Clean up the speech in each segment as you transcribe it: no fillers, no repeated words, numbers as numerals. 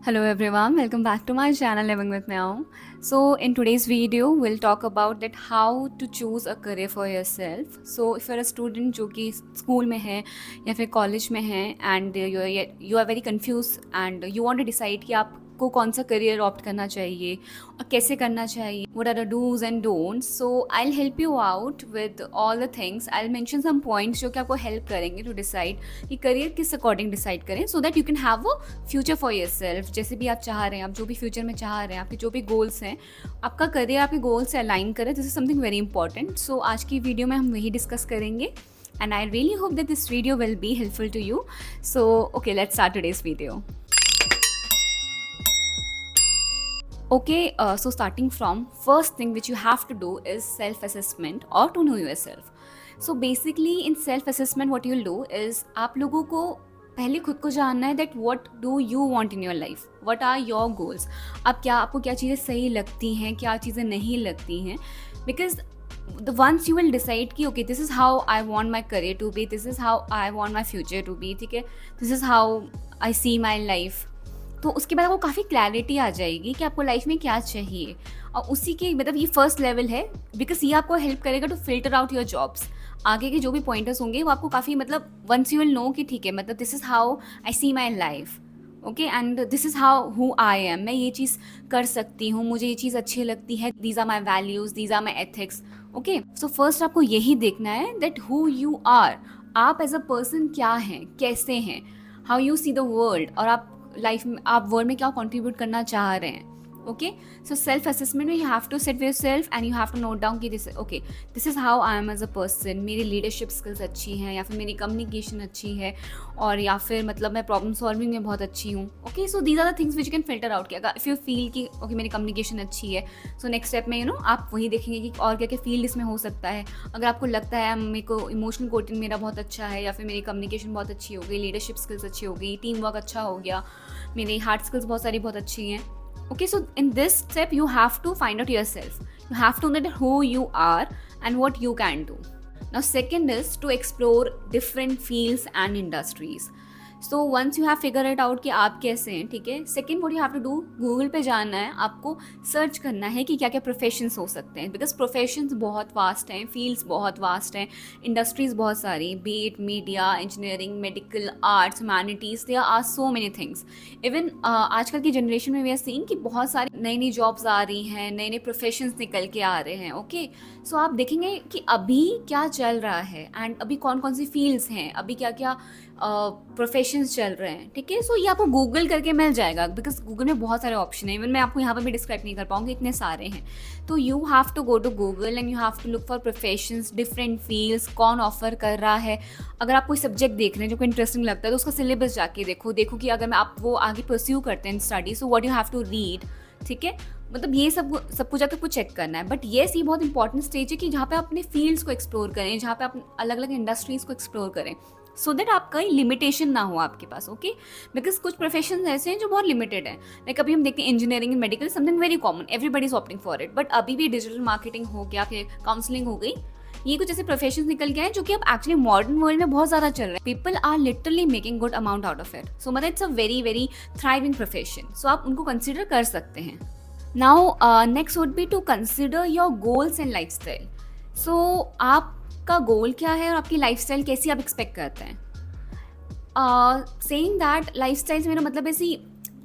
Hello everyone, welcome back to my channel Living with Meow. So in today's video, we'll talk about that how to choose a career for yourself. So if you're a student जो कि school में है या फिर college में है and you are very confused and you want to decide कि आपको कौन सा career opt करना चाहिए और कैसे करना चाहिए, what are the do's and don'ts. So I'll help you out with all the things. I'll mention some points जो कि आपको help करेंगे to decide कि career किस according decide करें so that you can have a future for yourself. जैसे भी आप चाह रहे हैं, आप जो भी फ्यूचर में चाह रहे हैं, आपके जो भी गोल्स हैं, आपका करियर आपके गोल से अलाइन करे. This is something very important. So आज की वीडियो में हम वही डिस्कस करेंगे and I really hope that this video will be helpful to you. So okay, let's start today's video. Okay, so starting from first thing which you have to do is self-assessment or to know yourself. So basically in self-assessment what you'll do is आप लोगों को पहले खुद को जानना है that what do you want in your life, what are your goals. आपको क्या चीज़ें सही लगती हैं, क्या चीज़ें नहीं लगती हैं. Because the once you will decide कि okay this is how I want my career to be, this is how I want my future to be, ठीक है, this is how I see my life. तो उसके बाद आपको काफ़ी clarity आ जाएगी कि आपको लाइफ में क्या चाहिए. और उसी के मतलब ये फर्स्ट लेवल है बिकॉज ये आपको हेल्प करेगा to filter out your jobs. आगे के जो भी पॉइंटर्स होंगे वो आपको काफ़ी मतलब वंस यू विल नो कि ठीक है, मतलब this is how I see my life, okay, and this is how who I am. मैं ये चीज़ कर सकती हूँ, मुझे ये चीज़ अच्छी लगती है, these are my values, these are my ethics. Okay, so first आपको यही देखना है दैट हु यू आर. आप एज अ पर्सन क्या हैं, कैसे हैं, how you see the world, और आप लाइफ में आप वर्ल्ड में क्या कंट्रीब्यूट करना चाह रहे हैं. ओके, सो सेल्फ असेसमेंट में you have to set with self and you have to note down कि this is how I am as a person. मेरी लीडरशिप स्किल्स अच्छी हैं या फिर मेरी कम्युनिकेशन अच्छी है, और या फिर मतलब मैं प्रॉब्लम सॉल्विंग में बहुत अच्छी हूँ. Okay, so these are the things which you can filter out. कि अगर इफ़ यू फील कि ओके मेरी कम्युनिकेशन अच्छी है, सो नेक्स्ट स्टेप में आप वही देखेंगे कि और क्या क्या फील्ड इसमें हो सकता है. अगर आपको लगता है मेरे को इमोशनल कोटिंग मेरा बहुत अच्छा है, या फिर मेरी कम्युनिकेशन बहुत अच्छी हो गई, लीडरशिप स्किल्स अच्छी हो गई, टीम वर्क अच्छा हो गया, मेरी हार्ड स्किल्स बहुत अच्छी हैं. Okay, so in this step you have to find out yourself. You have to know that who you are and what you can do. Now second is to explore different fields and industries. So once you have figure it out कि आप कैसे हैं, ठीक है, second what you have to do, Google पे जाना है, आपको सर्च करना है कि क्या क्या प्रोफेशंस हो सकते हैं. बिकॉज प्रोफेशंस बहुत वास्ट हैं, फील्ड्स बहुत वास्ट हैं, इंडस्ट्रीज बहुत सारी, be it media, engineering, medical, arts, humanities, there are so many things. Even आजकल की जनरेशन में वी आर सीइंग कि बहुत सारी नई नई जॉब्स आ रही हैं, नए नए प्रोफेशंस निकल के आ रहे हैं. ओके, सो आप देखेंगे कि अभी क्या चल रहा है एंड अभी कौन कौन सी फील्ड्स हैं, अभी क्या क्या प्रोफेशंस चल रहे हैं, ठीक है. सो ये आपको गूगल करके मिल जाएगा बिकॉज गूगल में बहुत सारे ऑप्शन है. इवन मैं आपको यहाँ पर भी डिस्क्राइब नहीं कर पाऊँगी, इतने सारे हैं. तो you have to go to Google and you have to look for professions, different fields, कौन ऑफर कर रहा है. अगर आप कोई सब्जेक्ट देख रहे हैं जो कोई इंटरेस्टिंग लगता है तो उसका सिलेबस जाके देखो कि अगर आप वो आगे परस्यू करते हैं study, so what you have to read, ठीक है. मतलब ये सब कुछ आपको चेक करना है. बट येस, ये बहुत इंपॉर्टेंट स्टेज है कि जहाँ पे आप अपने फील्ड्स को एक्सप्लोर करें, जहाँ पे आप अलग अलग इंडस्ट्रीज़ को एक्सप्लोर करें, सो दैट आपका लिमिटेशन ना हो आपके पास. ओके, बिकॉज कुछ प्रोफेशन ऐसे हैं जो बहुत लिमिटेड हैं. लाइक अभी हम देखते हैं engineering and medical, something very common, everybody is opting for it. But अभी भी डिजिटल मार्केटिंग हो गया, फिर काउंसलिंग हो गई, ये कुछ ऐसे प्रोफेशन निकल गए हैं जो कि अब एक्चुअली मॉडर्न वर्ल्ड में बहुत ज़्यादा चल रहे हैं. People are literally making good amount out of it. So मतलब it's a very very thriving profession. So आप उनको कंसिडर कर सकते हैं. Now next would be to consider your goals and lifestyle. So आपका गोल क्या है और आपकी लाइफ स्टाइल कैसी आप एक्सपेक्ट करते हैं. सेइंग दैट लाइफ स्टाइल से मेरा मतलब ऐसी,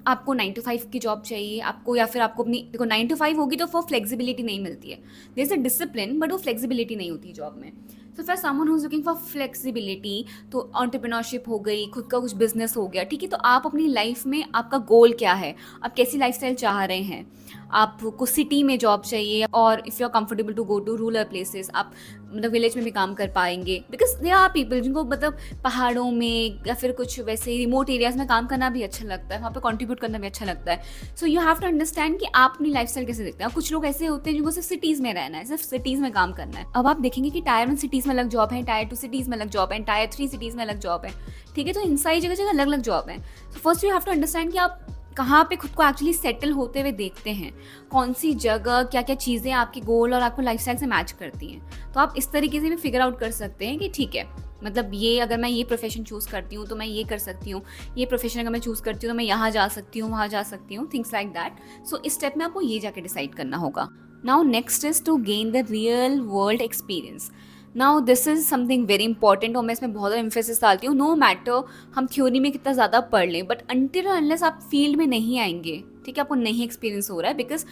आपको 9 to 5 की जॉब चाहिए आपको, या फिर आपको अपनी, देखो 9 to 5 होगी तो वो फ्लेक्सिबिलिटी नहीं मिलती है. There is a discipline but वो फ्लेक्सिबिलिटी नहीं होती जॉब में. So for someone who is looking for flexibility, तो एंटरप्रेन्योरशिप हो गई, खुद का कुछ बिजनेस हो गया, ठीक है. तो आप अपनी लाइफ में आपका गोल क्या है, आप कैसी लाइफस्टाइल चाह रहे हैं. आपको सिटी में जॉब चाहिए, और if you are comfortable to go to rural places, आप मतलब विलेज में भी काम कर पाएंगे. बिकॉज देयर आर पीपल जिनको मतलब पहाड़ों में या फिर कुछ वैसे रिमोट एरियाज में काम करना भी अच्छा लगता है, वहाँ पे कंट्रीब्यूट करना भी अच्छा लगता है. So you have to understand कि आप अपनी लाइफस्टाइल कैसे देखते हैं. कुछ लोग ऐसे होते हैं जिनको सिर्फ सिटीज़ में रहना है, सिर्फ सिटीज़ में काम करना है. अब आप देखेंगे कि टायर 1 सिटीज़ में अलग जॉब है, टायर 2 सिटीज़ में अलग जॉब है, टायर 3 सिटीज़ में अलग जॉब है, ठीक है. तो इन सारी जगह जगह अलग अलग जॉब है. So first you have to understand कि आप कहाँ पे खुद को एक्चुअली सेटल होते हुए देखते हैं, कौन सी जगह क्या क्या चीज़ें आपके गोल और आपको लाइफस्टाइल से मैच करती हैं. तो आप इस तरीके से भी फिगर आउट कर सकते हैं कि ठीक है, मतलब ये अगर मैं ये प्रोफेशन चूज़ करती हूँ तो मैं ये कर सकती हूँ, ये प्रोफेशन अगर मैं चूज़ करती हूँ तो मैं यहाँ जा सकती हूँ, वहाँ जा सकती हूँ, थिंग्स लाइक दैट। सो इस स्टेप में आपको ये जाके डिसाइड करना होगा। Now next is to gain the real world experience. Now this is something very important और मैं इसमें बहुत ज़्यादा एम्फेसिस डालती हूँ। नो मैटर हम थ्योरी में कितना ज़्यादा पढ़ लें, बट अनटिल अनलेस आप फील्ड में नहीं आएंगे, ठीक है, आपको नहीं एक्सपीरियंस हो रहा है, because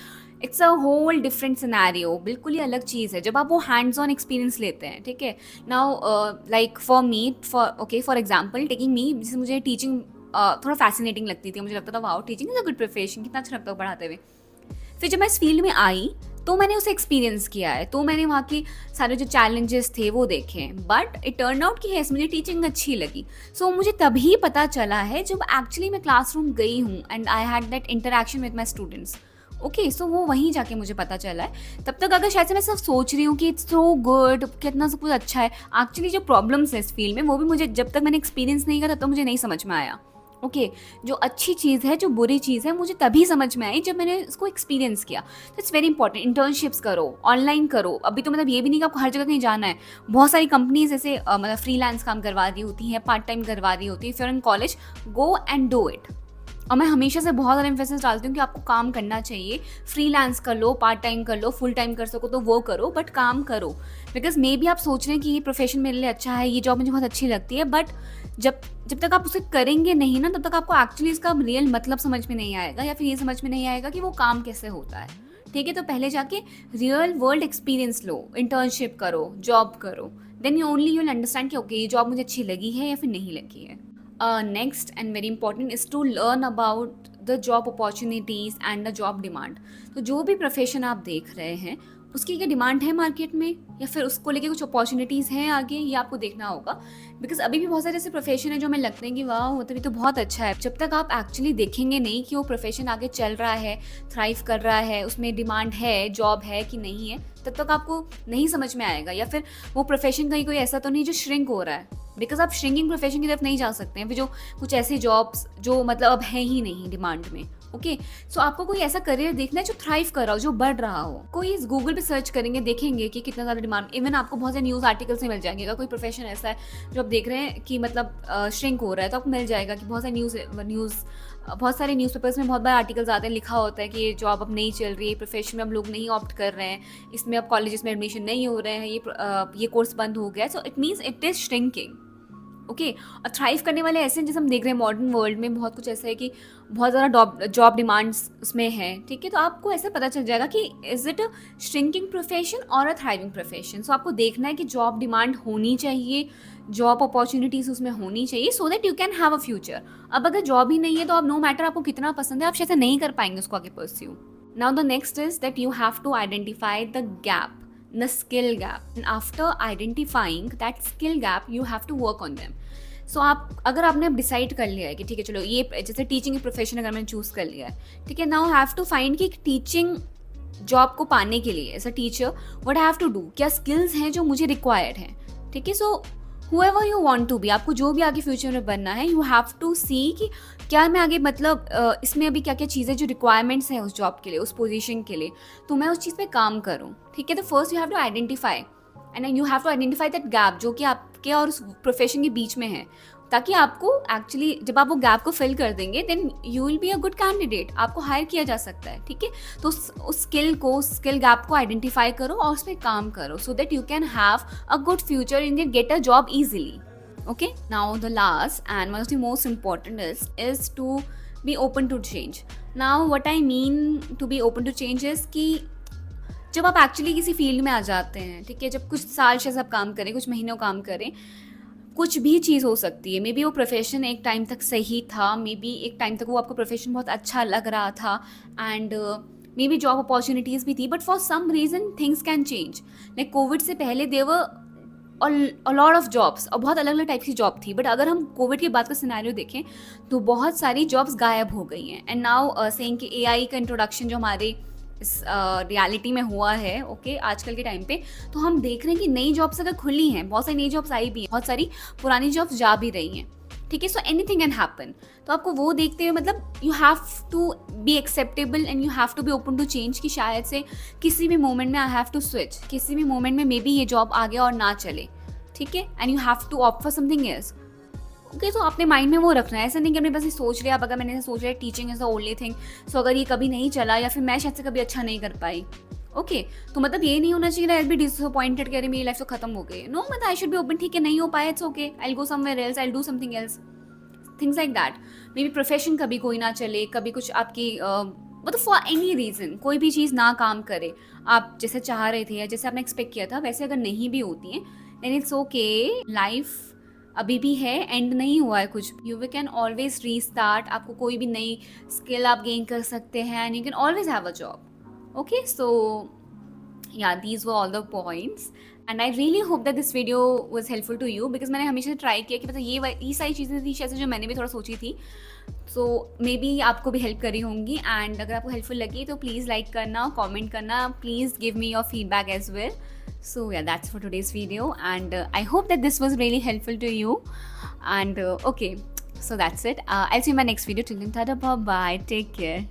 it's a whole different scenario, बिल्कुल ही अलग चीज़ है जब आप वो हैंड्स ऑन एक्सपीरियंस लेते हैं, ठीक है। Now like for me, for example taking me, जैसे मुझे टीचिंग थोड़ा फैसिनेटिंग लगती थी, मुझे लगता था wow teaching is a good profession, कितना अच्छा लगता है पढ़ाते हुए। फिर जब मैं इस फील्ड में आई तो मैंने उसे एक्सपीरियंस किया है, तो मैंने वहाँ की सारे जो चैलेंजेस थे वो देखे हैं, बट इट टर्न आउट कि यस मुझे टीचिंग अच्छी लगी। सो मुझे तभी पता चला है जब एक्चुअली मैं क्लासरूम गई हूँ and I had that interaction with my students. Okay, so वो वहीं जाके मुझे पता चला है। तब तक अगर शायद से मैं सिर्फ सोच रही हूँ कि इट्स सो गुड, कितना सब कुछ अच्छा है, एक्चुअली जो प्रॉब्लम्स है इस फील्ड में वो भी मुझे जब तक मैंने एक्सपीरियंस नहीं करा तब तक मुझे नहीं समझ में आया। ओके, जो अच्छी चीज़ है, जो बुरी चीज़ है, मुझे तभी समझ में आई जब मैंने इसको एक्सपीरियंस किया। तो इट्स वेरी इंपॉर्टेंट, इंटर्नशिप्स करो, ऑनलाइन करो। अभी तो मतलब ये भी नहीं कि आपको हर जगह कहीं जाना है, बहुत सारी कंपनीज ऐसे मतलब फ्रीलांस काम करवा रही होती हैं, पार्ट टाइम करवा रही होती है। If you are in college, go and do it. और मैं हमेशा से बहुत ज़्यादा एम्फेसिस डालती हूँ कि आपको काम करना चाहिए, फ्रीलांस कर लो, पार्ट टाइम कर लो, फुल टाइम कर सको तो वो करो, बट काम करो। बिकॉज मे बी आप सोच रहे हैं कि ये प्रोफेशन मेरे लिए अच्छा है, ये जॉब मुझे बहुत अच्छी लगती है, बट जब जब तक आप उसे करेंगे नहीं ना, तब तक आपको एक्चुअली इसका रियल मतलब समझ में नहीं आएगा, या फिर ये समझ में नहीं आएगा कि वो काम कैसे होता है, ठीक है। तो पहले जाके रियल वर्ल्ड एक्सपीरियंस लो, इंटर्नशिप करो, जॉब करो, then you only you will understand कि ओके ये जॉब मुझे अच्छी लगी है या फिर नहीं लगी है। Next and very important is to learn about the job opportunities and the job demand. तो जो भी प्रोफेशन आप देख रहे हैं उसकी क्या डिमांड है मार्केट में, या फिर उसको लेके कुछ अपॉर्चुनिटीज़ हैं आगे, ये आपको देखना होगा। बिकॉज अभी भी बहुत सारे ऐसे प्रोफेशन है जो हमें लगते हैं कि वाह वो तभी तो बहुत अच्छा है, जब तक आप एक्चुअली देखेंगे नहीं कि वो प्रोफेशन आगे चल रहा है, थ्राइव कर रहा है, उसमें डिमांड है, जॉब है कि नहीं है, तब तक आपको नहीं समझ में आएगा। या फिर वो प्रोफेशन कहीं कोई ऐसा तो नहीं जो श्रिंक हो रहा है, बिकॉज आप श्रिंकिंग प्रोफेशन की तरफ नहीं जा सकते हैं, फिर जो कुछ ऐसी जॉब्स जो मतलब अब है ही नहीं डिमांड में। ओके, सो आपको कोई ऐसा करियर देखना है जो थ्राइव कर रहा हो, जो बढ़ रहा हो। कोई इस गूगल पे सर्च करेंगे, देखेंगे कि कितना ज़्यादा डिमांड, इवन आपको बहुत सारे न्यूज़ आर्टिकल्स में मिल जाएंगे। अगर कोई प्रोफेशन ऐसा है जो आप देख रहे हैं कि मतलब श्रिंक हो रहा है, तो आपको मिल जाएगा कि बहुत सारे न्यूज़पेपर्स में बहुत बार आर्टिकल्स आते हैं, लिखा होता है कि ये जॉब अब नहीं चल रही है, प्रोफेशन में अब लोग नहीं ऑप्ट कर रहे हैं, इसमें अब कॉलेजेस में एडमिशन नहीं हो रहे हैं, ये कोर्स बंद हो गया है। So it means it is shrinking. Okay, और थ्राइव करने वाले ऐसे हैं जैसे हम देख रहे हैं मॉडर्न वर्ल्ड में बहुत कुछ ऐसा है कि बहुत ज़्यादा जॉब डिमांड्स उसमें है, ठीक है। तो आपको ऐसे पता चल जाएगा कि is it a shrinking profession और अ थ्राइविंग प्रोफेशन। सो आपको देखना है कि जॉब डिमांड होनी चाहिए, जॉब अपॉर्चुनिटीज़ उसमें होनी चाहिए, so that you can have a future. अब अगर जॉब ही नहीं है तो आप नो मैटर आपको कितना पसंद है, आप शायद से नहीं कर पाएंगे उसको आगे pursue. Now the next is that you have to identify the skill gap, and after identifying that skill gap you have to work on them. So आप अगर आपने अब डिसाइड कर लिया है कि ठीक है चलो ये जैसे टीचिंग प्रोफेशन अगर मैंने चूज़ कर लिया है, ठीक है, नाउ हैव टू फाइंड कि टीचिंग जॉब को पाने के लिए as a teacher what I have to do, क्या स्किल्स हैं जो मुझे रिक्वायर्ड हैं, ठीक है। सो whoever you want to be, आपको जो भी आगे फ्यूचर में बनना है, यू हैव टू सी कि क्या मैं आगे मतलब इसमें अभी क्या क्या चीज़ें जो रिक्वायरमेंट्स हैं उस जॉब के लिए, उस पोजीशन के लिए, तो मैं उस चीज़ पे काम करूँ, ठीक है। तो first you have to identify and you have to identify that gap जो कि आपके और उस प्रोफेशन के बीच में है, ताकि आपको एक्चुअली जब आप वो गैप को फिल कर देंगे then you will be a good candidate, आपको हायर किया जा सकता है, ठीक है। तो उस स्किल गैप को आइडेंटिफाई करो और उस पर काम करो, so that you can have a good future in you get a job easily. Okay, now the last and one of the most important is to be open to change. Now what I mean to be open to change is कि जब आप actually किसी field में आ जाते हैं, ठीक है, जब कुछ साल से आप काम करें, कुछ महीनों काम करें, कुछ भी चीज़ हो सकती है। मे बी वो प्रोफेशन एक टाइम तक सही था, मे बी एक टाइम तक वो आपको प्रोफेशन बहुत अच्छा लग रहा था, and maybe job opportunities भी थी, but for some reason things can change. Like covid से पहले there were a lot of jobs और बहुत अलग अलग टाइप की जॉब थी, बट अगर हम कोविड के बाद का सिनेरियो देखें तो बहुत सारी जॉब्स गायब हो गई हैं। एंड नाउ सेइंग कि एआई का इंट्रोडक्शन जो हमारे इस रियलिटी में हुआ है, ओके, आजकल के टाइम पे, तो हम देख रहे हैं कि नई जॉब्स अगर खुली हैं, बहुत सारी नई जॉब्स आई भी हैं, बहुत सारी पुरानी जॉब्स जा भी रही हैं, ठीक है। सो एनीथिंग कैन हैपन, तो आपको वो देखते हुए मतलब you have to be acceptable and you have to be open to change कि शायद से किसी भी मोमेंट में आई हैव टू स्विच, किसी भी मोमेंट में मे बी ये जॉब आगे और ना चले, ठीक है, and you have to opt for something else. Okay, तो अपने माइंड में वो रखना है, ऐसा नहीं कि अपने बस ये सोच लिया। अब अगर मैंने ऐसा सोच लिया teaching is the only thing, so अगर ये कभी नहीं चला या फिर मैं शायद से कभी अच्छा नहीं कर पाई, ओके, तो मतलब ये नहीं होना चाहिए आई बी डिसअपॉइंटेड कि अरे मेरी लाइफ तो खत्म हो गई। नो, मतलब आई शुड बी ओपन, ठीक है नहीं हो पाया, it's okay, I go somewhere else, I do something else, things like that. May be profession कभी कोई ना चले, कभी कुछ आपकी मतलब फॉर एनी रीज़न कोई भी चीज़ ना काम करे, आप जैसे चाह रहे थे या जैसे आपने एक्सपेक्ट किया था वैसे अगर नहीं भी होती है, देन इट्स ओके, लाइफ अभी भी है, एंड नहीं हुआ है कुछ। यू कैन ऑलवेज रीस्टार्ट, आपको कोई भी नई स्किल आप गेन कर सकते हैं, and you can always have a job. Okay, so yeah, these were all the points, and I really hope that this video was helpful to you, because मैंने हमेशा ट्राई किया कि मतलब ये सारी चीज़ें थी शायद से जो मैंने भी थोड़ा सोची थी, सो मे बी आपको भी हेल्प करी होंगी। एंड अगर आपको हेल्पफुल लगी तो प्लीज़ लाइक करना, कमेंट करना, please give me your feedback as well. So yeah, that's for today's video, and I hope that this was really helpful to you. And okay, so that's it. I'll see you in my next video. Till then, tada, bye bye. Take care.